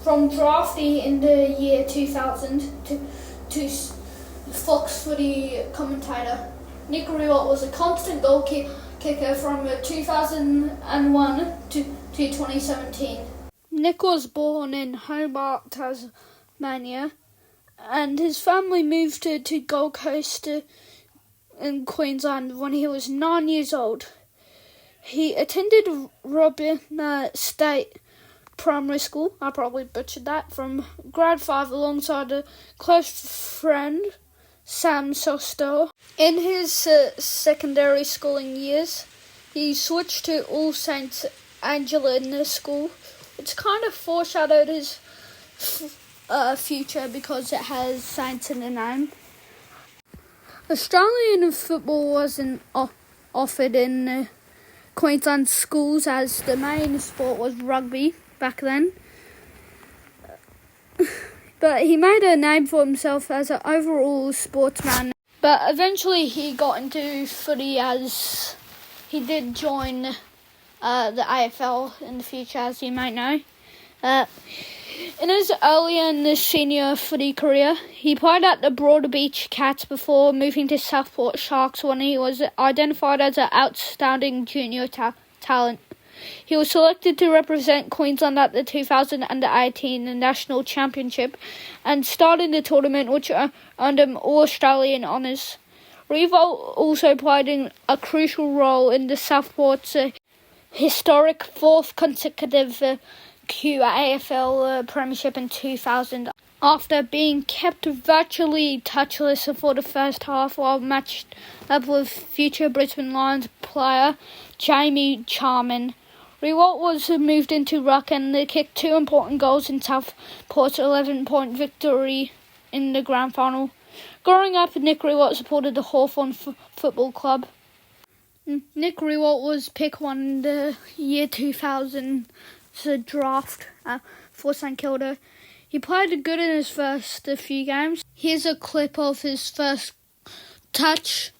From draftee in the year 2000 to Fox Footy commentator, Nick Riewoldt was a constant goal kicker from 2001 to 2017. Nick was born in Hobart, Tasmania, and his family moved to Gold Coast in Queensland when he was 9 years old. He attended Robin State Primary School, I probably butchered that, from grade 5 alongside a close friend, Sam Soster. In his secondary schooling years, he switched to All Saints Anglican School, which kind of foreshadowed his future because it has Saints in the name. Australian football wasn't offered in Queensland schools as the main sport was rugby back then. But he made a name for himself as an overall sportsman. But eventually he got into footy as he did join the AFL in the future, as you might know. In his early and senior footy career, he played at the Broadbeach Cats before moving to Southport Sharks when he was identified as an outstanding junior talent. He was selected to represent Queensland at the 2018 National Championship and started the tournament, which earned him All-Australian honours. Riewoldt also played a crucial role in the Southport's historic fourth consecutive QAFL Premiership in 2000, after being kept virtually touchless for the first half while matched up with future Brisbane Lions player Jamie Charman. Riewoldt was moved into ruck and kicked 2 important goals in Southport's 11-point victory in the grand final. Growing up, Nick Riewoldt supported the Hawthorn Football Club. Nick Riewoldt was picked 1 in the year 2000 draft for St Kilda. He played good in his first few games. Here's a clip of his first touch,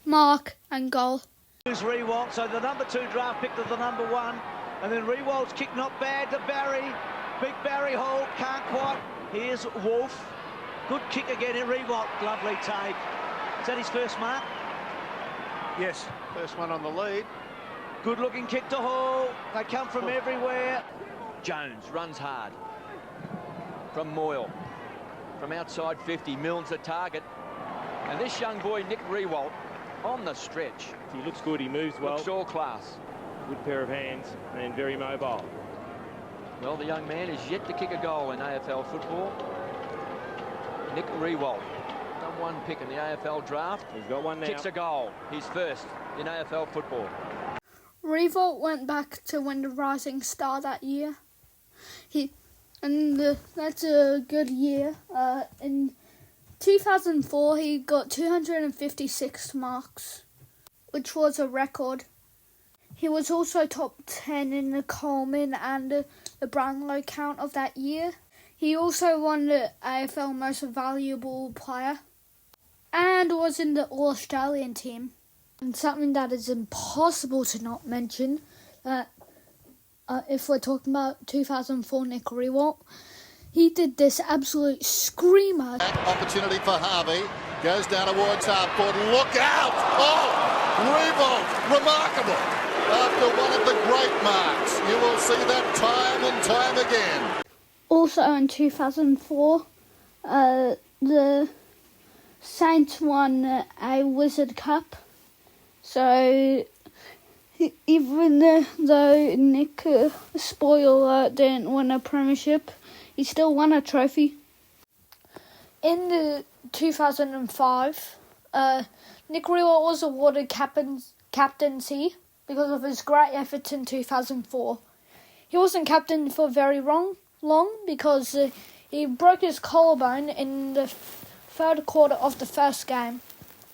mark and goal. Here's Riewoldt, so the number 2 draft pick to the number 1, and then Riewoldt's kick not bad to Barry. Big Barry Holt, can't quite. Here's Wolf. Good kick again at Riewoldt, lovely take. Is that his first mark? Yes, first one on the lead. Good looking kick to Hall. They come from everywhere. Jones runs hard. From Moyle. From outside 50, Milne's the target. And this young boy, Nick Riewoldt, on the stretch. He looks good, he moves well. Looks all class. Good pair of hands and very mobile. Well, the young man is yet to kick a goal in AFL football. Nick Riewoldt, number 1 pick in the AFL draft. He's got one now. Kicks a goal. He's first in AFL football. Riewoldt went back to win the Rising Star that year. That's a good year. In 2004, he got 256 marks, which was a record. He was also top 10 in the Coleman and the Brownlow count of that year. He also won the AFL Most Valuable Player and was in the All-Australian team. And something that is impossible to not mention, if we're talking about 2004 Nick Riewoldt, he did this absolute screamer. Opportunity for Harvey, goes down towards half-court, look out! Oh, Riewoldt, remarkable! After one of the great marks, you will see that time and time again. Also in 2004, the Saints won a Wizard Cup. So even though Nick, spoiler, didn't win a premiership, he still won a trophy. In the 2005, Nick Riewoldt was awarded captaincy because of his great efforts in 2004. He wasn't captain for very long because he broke his collarbone in the third quarter of the first game.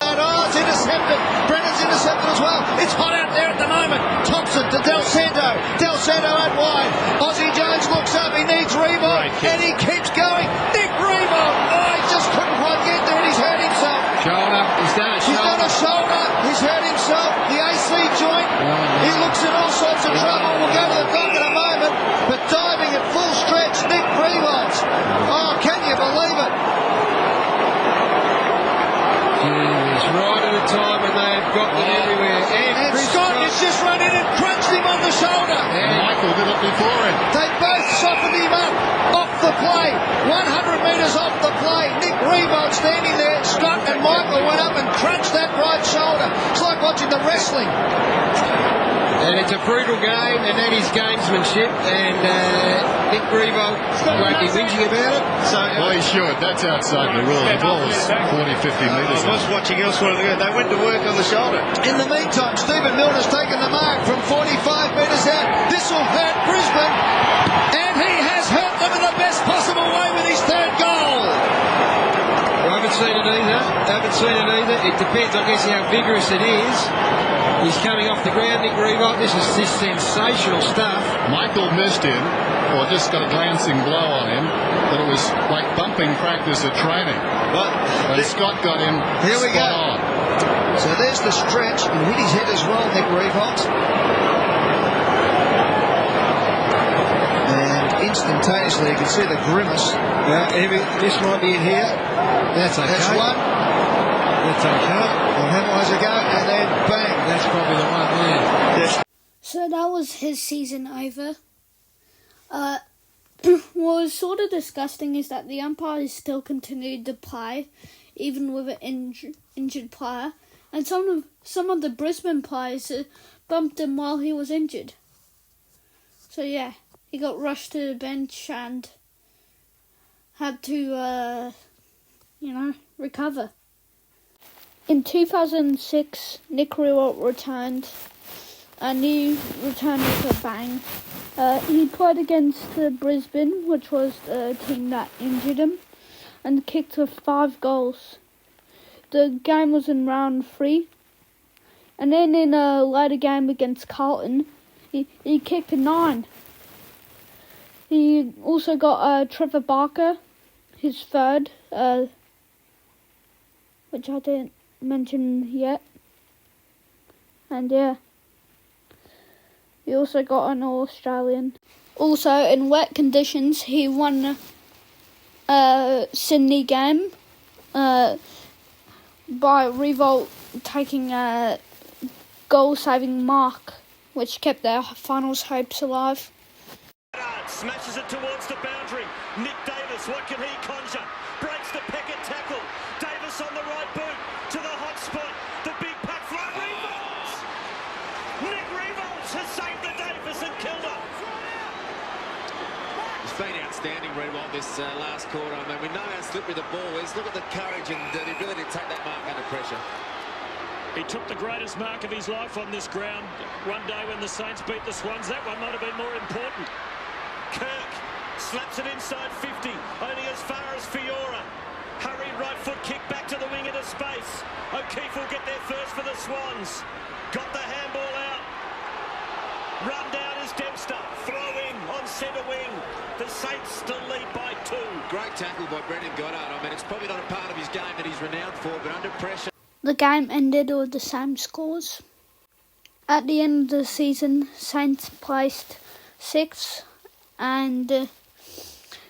Oh, it's intercepted. Brennan's intercepted as well. It's hot out there at the moment. Thompson to Del Santo. Del Santo out wide. Ozzie Jones looks up. He needs Riewoldt. And he keeps going. Nick Riewoldt. Oh, he just couldn't quite get there and he's hurt himself. Shoulder. He's done a shoulder. He's done a shoulder. He's hurt himself. The AC joint. He looks in all sorts of trouble. We'll go to the dock in a moment. But diving at full stretch, Nick Riewoldt. the play. 100 metres off the play. Nick Riewoldt standing there, struck, and Michael went up and crunched that right shoulder. It's like watching the wrestling. And it's a brutal game, and that is gamesmanship, and Nick Riewoldt won't be whinging about it. Well, he should. That's outside the rule. The ball was 40, 50 metres. I was watching elsewhere. They went to work on the shoulder. In the meantime, Stephen Milner's taken the mark from 45 metres out. This will hurt Brisbane, and he has hurt them in the best possible way with his third goal. I haven't seen it either. It depends, I guess, how vigorous it is. He's coming off the ground, Nick Riewoldt. This is sensational stuff. Michael missed him, or just got a glancing blow on him, but it was like bumping practice at training. But Scott got him Here we go. spot on. So there's the stretch. He hit his head as well, Nick Riewoldt. And instantaneously, you can see the grimace. This might be in here. That's okay. That's one. That's okay. Well, how wise it go? And then bang. That's probably the one there. Yes. So that was his season over. What was sort of disgusting is that the umpires still continued to play, even with an injured player, and some of the Brisbane players bumped him while he was injured. So yeah, he got rushed to the bench and had to, recover. In 2006, Nick Riewoldt returned, and he returned with a bang. He played against Brisbane, which was the team that injured him, and kicked 5 goals. The game was in round 3, and then in a later game against Carlton, he kicked 9. He also got Trevor Barker, his third, which I didn't mention yet. And yeah, he also got an All-Australian. Also, in wet conditions, he won a Sydney game by Riewoldt taking a goal-saving mark, which kept their finals hopes alive. Smashes it towards the boundary. Nick Davis, what can he conjure? Breaks the Peckett tackle. Davis on the right boot to the hot spot. The big pack fly. Riewoldt! Nick Riewoldt has saved the Davis and Kilda. He's been outstanding, Riewoldt, this last quarter. I mean, we know how slippery the ball is. Look at the courage and the ability to take that mark under pressure. He took the greatest mark of his life on this ground. One day when the Saints beat the Swans, that one might have been more important. Kirk slaps it inside 50, only as far as Fiora. Hurried right foot kick back to the wing into space. O'Keefe will get there first for the Swans. Got the handball out. Run down is Dempster. Throw in on centre wing. The Saints still lead by 2. Great tackle by Brendan Goddard. I mean, it's probably not a part of his game that he's renowned for, but under pressure. The game ended with the same scores. At the end of the season, Saints placed 6th and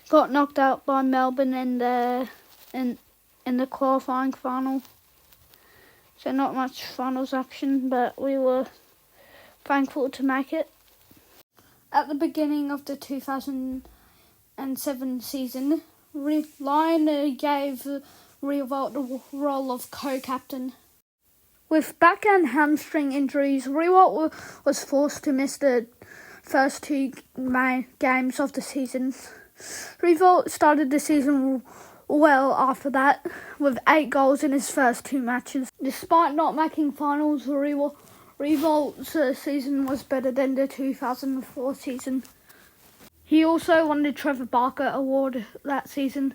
got knocked out by Melbourne in the qualifying final. So not much finals action, but we were thankful to make it. At the beginning of the 2007 season, Lyon gave Riewoldt the role of co-captain. With back and hamstring injuries, Riewoldt was forced to miss the first 2 main games of the season. Riewoldt started the season well after that, with 8 goals in his first 2 matches. Despite not making finals, Riewoldt's season was better than the 2004 season. He also won the Trevor Barker Award that season.